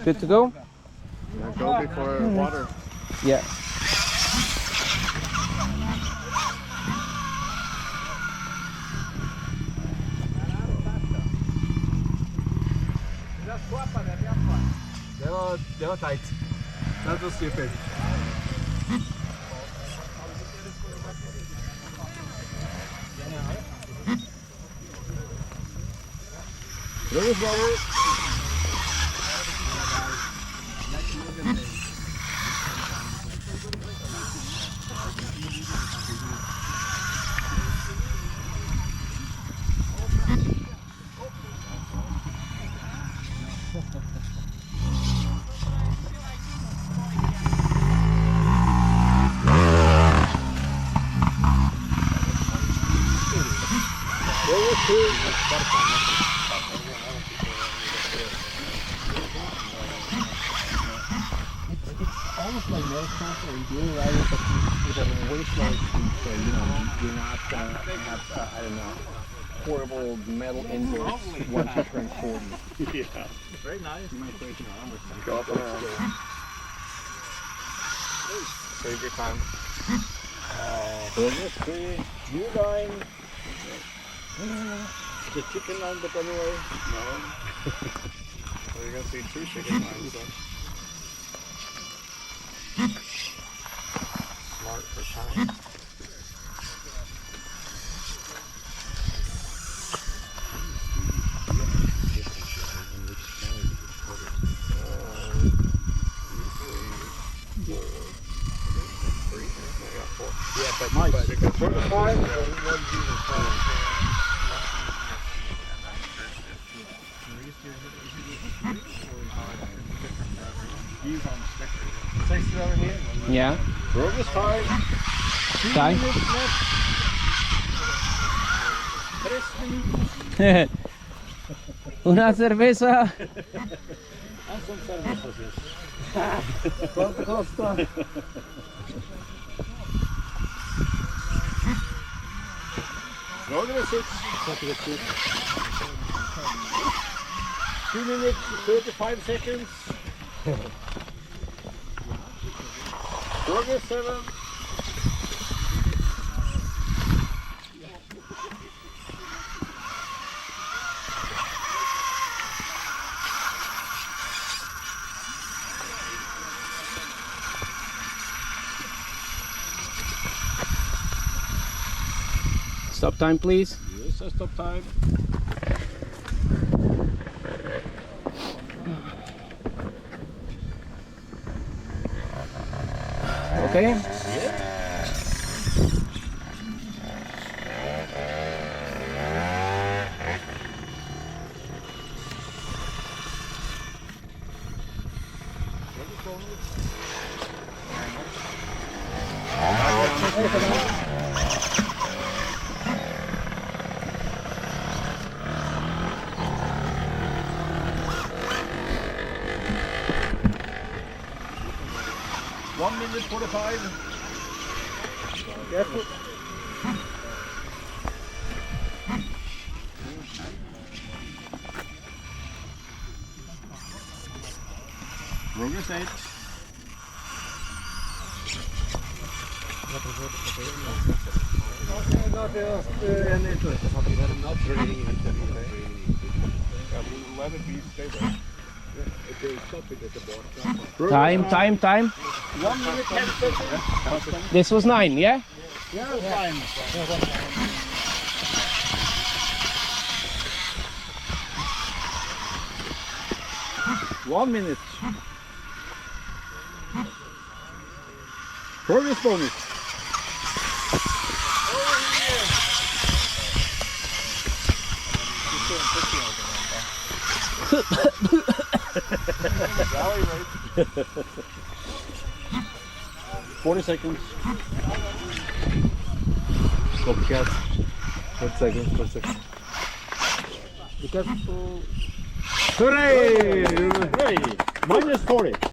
Good to go? Yeah, go before water. Yeah. Det var teit. That was stupid. Almost like marathon where you're doing riding with a way slower speed, so you're not gonna have I don't know, horrible metal injuries once you turn 40. Yeah. Very nice. You might break your arm or something. Go up and around. Save your time. You dying. The chicken line, but anyway. No. Well, you're gonna see 2 chicken lines then. Smart for time. Yeah, but nice. Because for the 5, he's on sticker. 60 over here. Yeah. Progress time. Time. 3 minutos. Una cerveza. Son cervezas, yes. ¿Cuánto costa? Progress 6. 2 minutes, 35 seconds. Progress 7. Stop time, please. Yes, stop time. Okay. One minute 45. Careful. Progress 8. Let it be, stay there. Time. 1 minute 10 seconds. This was 9, yeah? Yeah, fine. 1 minute. Progress bonus. Rally rate. 40 seconds. Stop cat. 1 second, 1 second. Be careful. Hooray! Hooray! Minus 40.